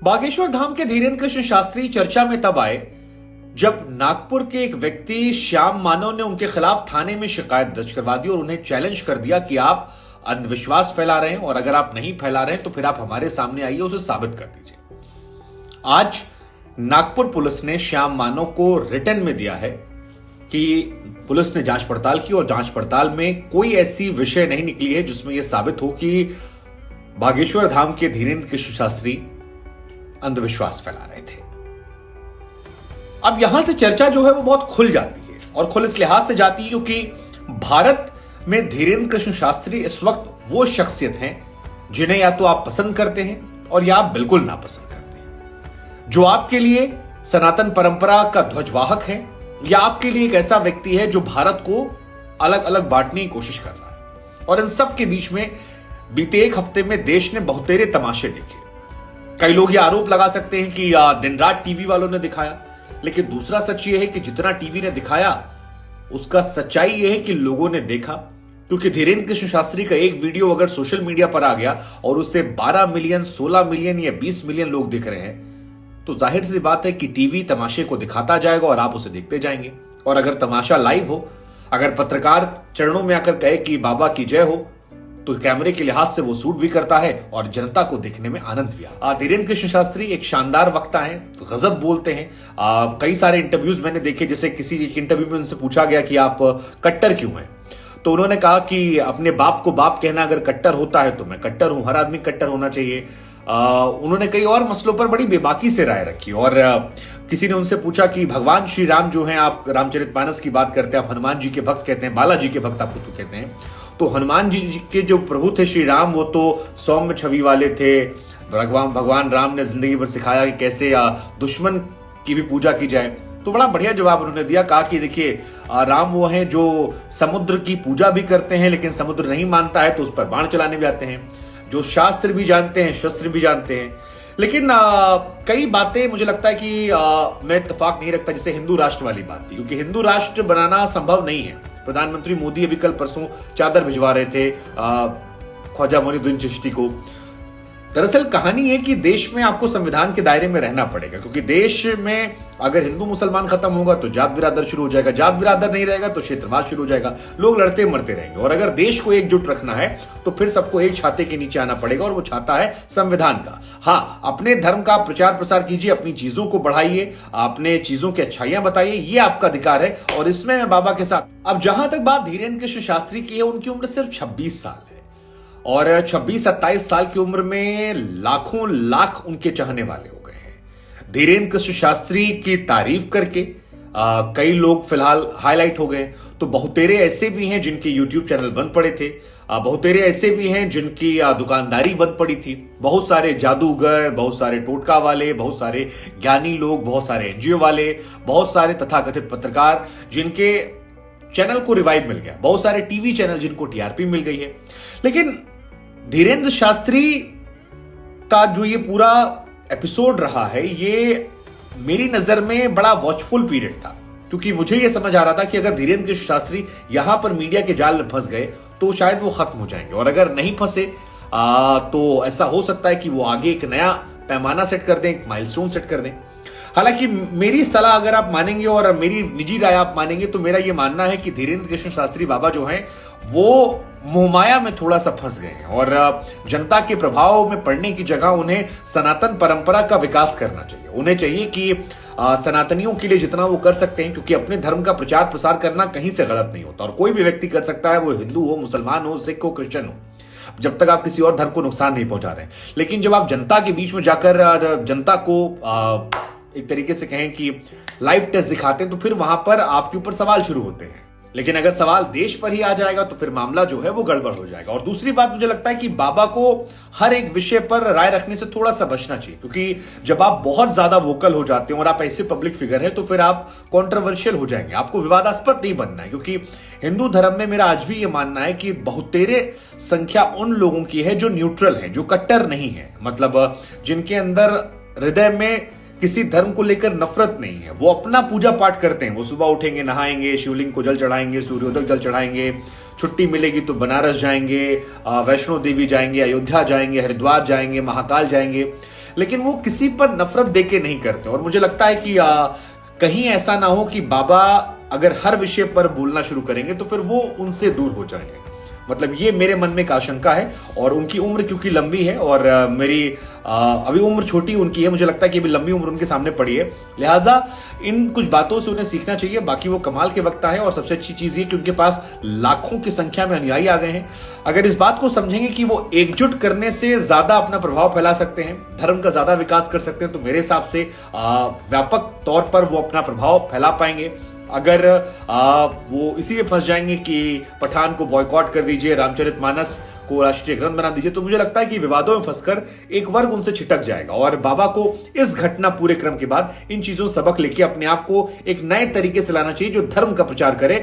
बागेश्वर धाम के धीरेन्द्र कृष्ण शास्त्री चर्चा में तब आए जब नागपुर के एक व्यक्ति श्याम मानव ने उनके खिलाफ थाने में शिकायत दर्ज करवा दी और उन्हें चैलेंज कर दिया कि आप अंधविश्वास फैला रहे हैं और अगर आप नहीं फैला रहे हैं तो फिर आप हमारे सामने आइए, उसे साबित कर दीजिए। आज नागपुर पुलिस ने श्याम मानव को रिटर्न में दिया है कि पुलिस ने जांच पड़ताल की और जांच पड़ताल में कोई ऐसी विषय नहीं निकली है जिसमें यह साबित हो कि बागेश्वर धाम के धीरेन्द्र कृष्ण शास्त्री अंधविश्वास फैला रहे थे। अब यहां से चर्चा जो है वो बहुत खुल जाती है और खुल इस लिहाज से जाती है क्योंकि भारत में धीरेन्द्र कृष्ण शास्त्री इस वक्त वो शख्सियत हैं जिन्हें या तो आप पसंद करते हैं और या आप बिल्कुल नापसंद करते हैं, जो आपके लिए सनातन परंपरा का ध्वजवाहक है या आपके लिए एक ऐसा व्यक्ति है जो भारत को अलग अलग बांटने की कोशिश कर रहा है। और इन सब के बीच में बीते एक हफ्ते में देश ने बहुतेरे तमाशे देखे। कई लोग ये आरोप लगा सकते हैं कि दिन रात टीवी वालों ने दिखाया, लेकिन दूसरा सच ये है कि जितना टीवी ने दिखाया उसका सच्चाई यह है कि लोगों ने देखा। क्योंकि धीरेन्द्र कृष्ण शास्त्री का एक वीडियो अगर सोशल मीडिया पर आ गया और उसे 12 मिलियन, 16 मिलियन या 20 मिलियन लोग दिख रहे हैं तो जाहिर सी बात है कि टीवी तमाशे को दिखाता जाएगा और आप उसे देखते जाएंगे। और अगर तमाशा लाइव हो, अगर पत्रकार चरणों में आकर कहे कि बाबा की जय हो, तो कैमरे के लिहाज से वो सूट भी करता है और जनता को देखने में आनंद भी आता है। धीरेन्द्र कृष्ण शास्त्री एक शानदार वक्ता हैं, तो गजब बोलते हैं। कई सारे इंटरव्यूज मैंने देखे, जैसे किसी एक इंटरव्यू में उनसे पूछा गया कि आप कट्टर क्यों हैं, तो उन्होंने कहा कि अपने बाप को बाप कहना अगर कट्टर होता है तो मैं कट्टर हूं, हर आदमी कट्टर होना चाहिए। उन्होंने कई और मसलों पर बड़ी बेबाकी से राय रखी और किसी ने उनसे पूछा कि भगवान श्री राम जो हैं, आप रामचरितमानस की बात करते हैं, आप हनुमान जी के भक्त कहते हैं, बालाजी के भक्त आप तो कहते हैं, तो हनुमान जी के जो प्रभु थे श्री राम, वो तो सौम्य छवि वाले थे। भगवान राम ने जिंदगी भर सिखाया कि कैसे दुश्मन की भी पूजा की जाए। तो बड़ा बढ़िया जवाब उन्होंने दिया, कहा कि देखिए राम वो हैं जो समुद्र की पूजा भी करते हैं लेकिन समुद्र नहीं मानता है तो उस पर बाण चलाने भी आते हैं, जो शास्त्र भी जानते हैं, शस्त्र भी जानते हैं। लेकिन कई बातें मुझे लगता है कि मैं इत्तेफाक नहीं रखता, जैसे हिंदू राष्ट्र वाली बात थी, क्योंकि हिंदू राष्ट्र बनाना संभव नहीं है। प्रधानमंत्री मोदी अभी कल परसों चादर भिजवा रहे थे ख्वाजा मोइनुद्दीन चिश्ती को। दरअसल कहानी है कि देश में आपको संविधान के दायरे में रहना पड़ेगा, क्योंकि देश में अगर हिंदू मुसलमान खत्म होगा तो जात बिरादर शुरू हो जाएगा, जात बिरादर नहीं रहेगा तो क्षेत्रवाद शुरू हो जाएगा, लोग लड़ते मरते रहेंगे। और अगर देश को एकजुट रखना है तो फिर सबको एक छाते के नीचे आना पड़ेगा और वो छाता है संविधान का। हाँ, अपने धर्म का प्रचार प्रसार कीजिए, अपनी चीजों को बढ़ाइए, अपने चीजों की अच्छाइयां बताइए, ये आपका अधिकार है और इसमें मैं बाबा के साथ। अब जहां तक बात धीरेन्द्र कृष्ण शास्त्री की है, उनकी उम्र सिर्फ 26 साल है और 26-27 साल की उम्र में लाखों लाख उनके चाहने वाले हो गए हैं। धीरेन्द्र कृष्ण शास्त्री की तारीफ करके कई लोग फिलहाल हाईलाइट हो गए, तो बहुतेरे ऐसे भी हैं जिनके यूट्यूब चैनल बंद पड़े थे, बहुतेरे ऐसे भी हैं जिनकी दुकानदारी बंद पड़ी थी, बहुत सारे जादूगर, बहुत सारे टोटका वाले, बहुत सारे ज्ञानी लोग, बहुत सारे एनजीओ वाले, बहुत सारे तथाकथित पत्रकार जिनके चैनल को रिवाइव मिल गया, बहुत सारे टीवी चैनल जिनको टीआरपी मिल गई है। लेकिन धीरेन्द्र शास्त्री का जो ये पूरा एपिसोड रहा है, ये मेरी नजर में बड़ा वॉचफुल पीरियड था, क्योंकि मुझे ये समझ आ रहा था कि अगर धीरेन्द्र कृष्ण शास्त्री यहां पर मीडिया के जाल में फंस गए तो शायद वो खत्म हो जाएंगे, और अगर नहीं फंसे तो ऐसा हो सकता है कि वो आगे एक नया पैमाना सेट कर दें, एक माइलस्टोन सेट कर दें। हालांकि मेरी सलाह अगर आप मानेंगे और मेरी निजी राय आप मानेंगे तो मेरा यह मानना है कि धीरेन्द्र कृष्ण शास्त्री बाबा जो हैं वो मोहमाया में थोड़ा सा फंस गए हैं और जनता के प्रभाव में पड़ने की जगह उन्हें सनातन परंपरा का विकास करना चाहिए। उन्हें चाहिए कि सनातनियों के लिए जितना वो कर सकते हैं, क्योंकि अपने धर्म का प्रचार प्रसार करना कहीं से गलत नहीं होता और कोई भी व्यक्ति कर सकता है, वो हिंदू हो, मुसलमान हो, सिख हो, क्रिश्चियन हो, जब तक आप किसी और धर्म को नुकसान नहीं पहुंचा रहे हैं। लेकिन जब आप जनता के बीच में जाकर जनता को एक तरीके से कहें कि लाइव टेस्ट दिखाते हैं तो फिर वहां पर आपके ऊपर सवाल शुरू होते हैं। लेकिन अगर सवाल देश पर ही आ जाएगा तो फिर मामला जो है वो गड़बड़ हो जाएगा। और दूसरी बात, मुझे लगता है कि बाबा को हर एक विषय पर राय रखने से थोड़ा सा बचना चाहिए, क्योंकि जब आप बहुत ज्यादा वोकल हो जाते हैं और आप ऐसे पब्लिक फिगर हैं तो फिर आप कंट्रोवर्शियल हो जाएंगे, आपको विवादास्पद नहीं बनना है। क्योंकि हिंदू धर्म में मेरा आज भी ये मानना है कि बहुतेरे संख्या उन लोगों की है जो न्यूट्रल है, जो कट्टर नहीं है, मतलब जिनके अंदर हृदय में किसी धर्म को लेकर नफरत नहीं है। वो अपना पूजा पाठ करते हैं, वो सुबह उठेंगे, नहाएंगे, शिवलिंग को जल चढ़ाएंगे, सूर्योदय जल चढ़ाएंगे, छुट्टी मिलेगी तो बनारस जाएंगे, वैष्णो देवी जाएंगे, अयोध्या जाएंगे, हरिद्वार जाएंगे, महाकाल जाएंगे। लेकिन वो किसी पर नफरत देके नहीं करते। और मुझे लगता है कि कहीं ऐसा ना हो कि बाबा अगर हर विषय पर बोलना शुरू करेंगे तो फिर वो उनसे दूर हो जाएंगे। मतलब ये मेरे मन में एक आशंका है। और उनकी उम्र क्योंकि लंबी है और मेरी अभी उम्र छोटी उनकी है, मुझे लगता है कि अभी लंबी उम्र उनके सामने पड़ी है, लिहाजा इन कुछ बातों से उन्हें सीखना चाहिए। बाकी वो कमाल के वक्त है और सबसे अच्छी चीज ये कि उनके पास लाखों की संख्या में अनुयायी आ गए हैं। अगर इस बात को समझेंगे कि वो एकजुट करने से ज्यादा अपना प्रभाव फैला सकते हैं, धर्म का ज्यादा विकास कर सकते हैं, तो मेरे हिसाब से व्यापक तौर पर वो अपना प्रभाव फैला पाएंगे। अगर वो इसी में फंस जाएंगे कि पठान को बॉयकॉट कर दीजिए, रामचरितमानस को राष्ट्रीय ग्रंथ बना दीजिए, तो मुझे लगता है कि विवादों में फंसकर एक वर्ग उनसे छिटक जाएगा। और बाबा को इस घटना पूरे क्रम के बाद इन चीजों से सबक लेके अपने आप को एक नए तरीके से लाना चाहिए जो धर्म का प्रचार करे।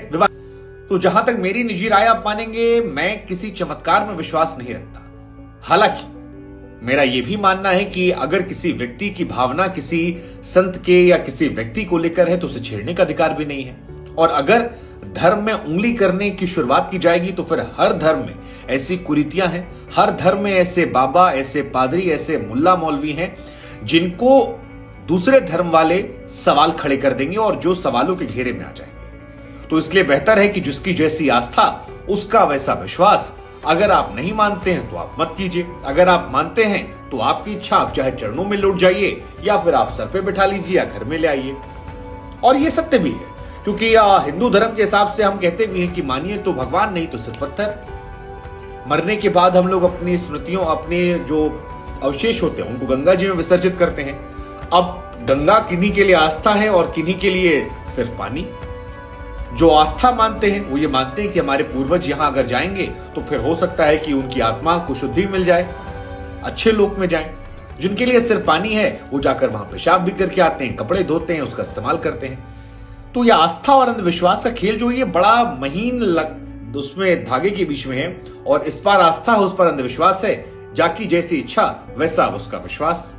तो जहां तक मेरी निजी राय आप मानेंगे, मैं किसी चमत्कार में विश्वास नहीं रखता। हालांकि मेरा यह भी मानना है कि अगर किसी व्यक्ति की भावना किसी संत के या किसी व्यक्ति को लेकर है तो उसे छेड़ने का अधिकार भी नहीं है। और अगर धर्म में उंगली करने की शुरुआत की जाएगी तो फिर हर धर्म में ऐसी कुरीतियां हैं, हर धर्म में ऐसे बाबा, ऐसे पादरी, ऐसे मुल्ला मौलवी हैं जिनको दूसरे धर्म वाले सवाल खड़े कर देंगे और जो सवालों के घेरे में आ जाएंगे। तो इसलिए बेहतर है कि जिसकी जैसी आस्था उसका वैसा विश्वास। अगर आप नहीं मानते हैं तो आप मत कीजिए, अगर आप मानते हैं तो आपकी इच्छा, आप चाहे चरणों में लौट जाइए या फिर आप सर पे बिठा लीजिए या घर में ले आइए। और ये सत्य भी है, क्योंकि हिंदू धर्म के हिसाब से हम कहते भी हैं कि मानिए तो भगवान, नहीं तो सिर्फ पत्थर। मरने के बाद हम लोग अपनी स्मृतियों, अपने जो अवशेष होते हैं उनको गंगा जी में विसर्जित करते हैं। अब गंगा किन्हीं के लिए आस्था है और किन्हीं के लिए सिर्फ पानी। जो आस्था मानते हैं वो ये मानते हैं कि हमारे पूर्वज यहां अगर जाएंगे तो फिर हो सकता है कि उनकी आत्मा को शुद्धि मिल जाए, अच्छे लोक में जाएं। जिनके लिए सिर्फ पानी है वो जाकर वहां पेशाब भी करके आते हैं, कपड़े धोते हैं, उसका इस्तेमाल करते हैं। तो यह आस्था और अंधविश्वास का खेल जो ये बड़ा महीन उसमें धागे के बीच में है। और इस पर आस्था है, उस पर अंधविश्वास है। जाकी जैसी इच्छा वैसा उसका विश्वास।